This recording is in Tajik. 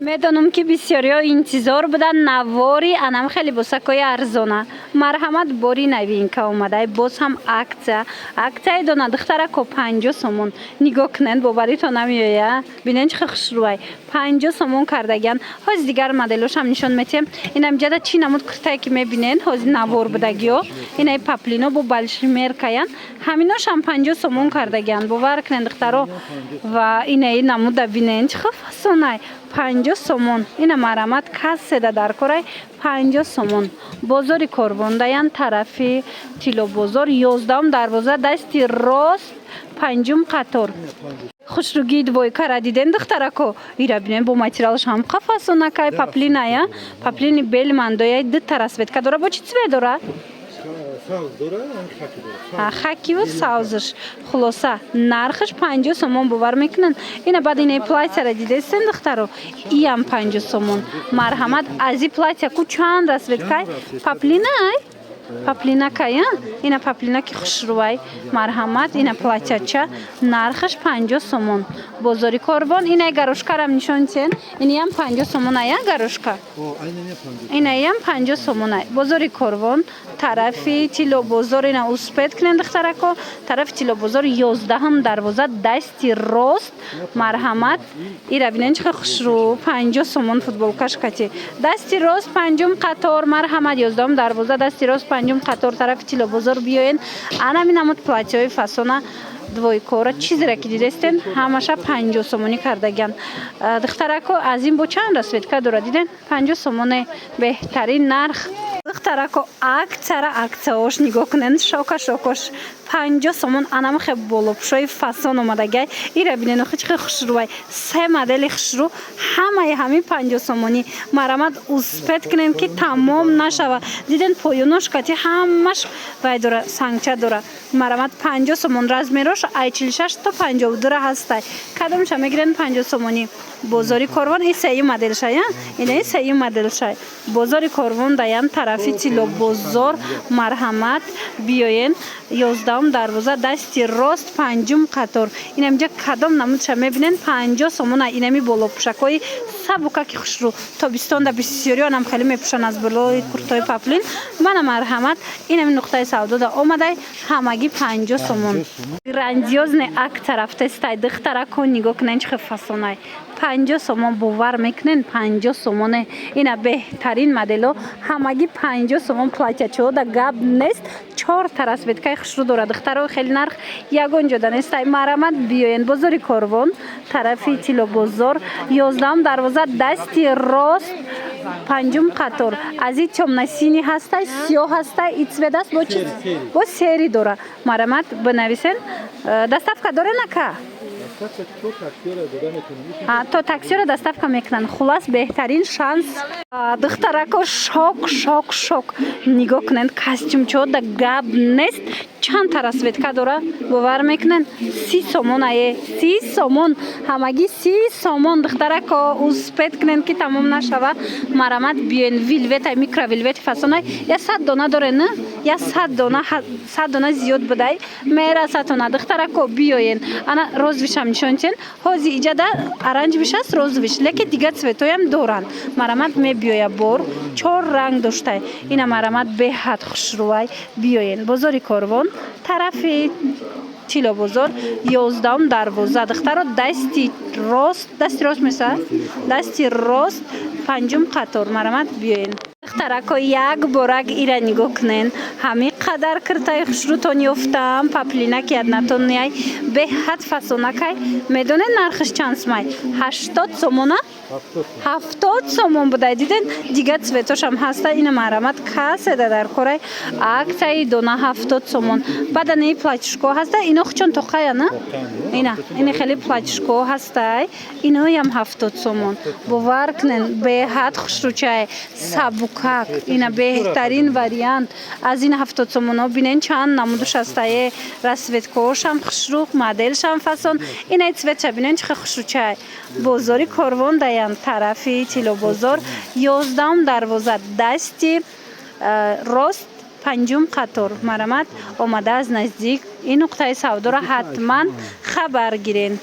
медонам ки бисёриҳо интизор буданд навори анам хеле бусакои арзона. Марҳамат бори новинка омадай, боз ҳам аксияи дона духтарако 50 сомон. Нигоҳ кунед, боваритон намеояд. Бинед чӣ хушрӯвай. 50 сомон кардагиянд. Ҳозир дигар моделошам нишон метиҳем. Инам ҷада чӣ намуд куртае ки мебинед, ҳозир навор будагиҳо. Инаи паплино бо балшмеркаянд. Ҳаминошам 50 сомон кардагиянд. Бовар кунед духтаро ва инаи намуда бинед чӣ фасонай. 50 сомон. Ина марҳамат касседа дар корай 50 сомон. Бозори Корвондаян тарафи Тилобозор 11 дарвоза дасти рост 5 қатор. Хушругии двойкара диден духтарако. Ира бинен бо материалш ҳам қафасонакай паплиная. Паплини белмандояй дутта расветка дора. Бо чӣ цвет дора? Хакиву саузш. Хулоса нархш 50 сомон бовар мекунанд. Ина баъд инаи платьяра дидестен духтаро. Иам 50 сомон. Марҳамат ази платья ку чанд расветкай паплинай. Паплинакай, ина паплинаки хушрӯвай. Марҳамат ина платьяча нархш 50 сомон. Бозори Корвон инаи гарошкарам нишон тен. Иниам 50 сомон ая гарошка. Инаям 50 сомон ай. Бозори Корвон тарафи Тилобозор ина успет кунед духтарако. Тарафи Тилобозор 11 дарвоза дасти рост. Марҳамат ира бинен чӣ хушрӯ 50 сомон футболкаш кати. Дасти рост 5 қатор. Марҳамат 11 дарвоза дасти рост 5 қатор тарафи Тилобозор биёен. Анами намуд платьёи фасона двойкора чизеро ки дидестен ҳамаша 50 сомонӣ кардагиянд. Духтарако аз ин бо чанд расветка дора диден 50 сомоне беҳтарин нарх. Духтарако аксияош нигоҳ кунед шокош 50 сомон анам хеб болопушои фасон омадагай. Ира бинен охи чӣ хушрӯвай. Се модели хушрӯ ҳамаи ҳамин 50 сомонӣ. Марҳамат успет кунед ки тамом нашава. Диден поёнош кати ҳамаш вай дора сангча дора. Марҳамат 50 сомон размерош ай 46 то 52 ҳастай. Кадомша мегирен 50 сомонӣ. Бозори Корвон ин сеи моделшай, ина сеи моделшай. Бозори Корвон даян тарафи Тилобозор марҳамат биёен 11 дарвоза дасти рост 5 қатор. Инам ҷа кадом намудша мебинен 50 сомон ай. Инами болопушакои сабука ки хушрӯ. Тобистонда бисёриҳо нам хеле мепӯшанд аз болои куртои паплин. Мана марҳамат инами нуқтаи савдода омадай ҳамагӣ 50 сомон. Грандиозне акция рафтестай духтарако нигоҳ кунед чӣ фасонай. 50 сомон бовар мекунен 50 сомоне. Ина беҳтарин модело ҳамагӣ 50 сомон платьячаҳо да гап нест. 4 та расветкаи хушрӯ дорад. Духтаро хеле нарх ягон ҷода нестай. Марҳамат биёен бозори Корвон тарафи Тилобозор 11 дарвоза дасти рост 5 қатор. Аз ин тёмнасини ҳастай сиёҳ ҳастай и цвет аст бо сери дора. Марҳамат бинависен. Доставка дорен ака? То таксиро доставка мекунанд. Хулас беҳтарин шанс. Духтарако шок. Нигоҳ кунед костюмчаҳо да гап нест. Чанд та расветка дора? Бовар мекунед 30 сомон ае. 30 сомон. Ҳамагӣ 30 сомон. Духтарако успет кунед ки тамом нашава. Марҳамат биёен вилветай микровилвети фасонай. Я 100 дона дорен, не? Я 100 дона зиёд будай. Мерасатона духтарако биёен. Ана розвишам нишонтен. Ҳозир иҷада оранҷвиш аст розвиш, лекин дига цветоям доранд. Марҳамат мебиёя бор 4 ранг доштай. Ина марҳамат беҳад хушрӯвай биёен. Бозори Корвон тарафи Тилобозор 11 дарвоза духтаро дасти рост меса? Дасти рост 5 қатор. Марҳамат биёен. Духтарако як борак ира нигоҳ кунен. Ҳамин қадар куртаи хушрӯтон ёфтам. Паплинаки аднатоняй беҳад фасонакай. Медонед нархш чанд сомай? 80 сомона? 70 сомон будай. Диден дига цветошам ҳаста. Ина марҳамат касседа дар корай. Аксияи дона 70 сомон. Баъдани платьишко ҳаста. Ино чон тоқая, на? Ина хеле платьишко ҳастай. Иноям 70 сомон. Бовар кунен беҳад хушрӯчай. Сабукак. Ина беҳтарин вариант. Аз ин 70 сомоно бинен чанд намудуш ҳастае. Расветкаошам хушрӯ, моделшам фасон. Ина цветша бинен чӣ хушрӯчай. Бозори Корвон даян тарафи Тилобозор 11 дарвоза дасти рост 5 қатор. Марҳамат омада аз наздик ин нуқтаи савдоро ҳатман хабар гирен.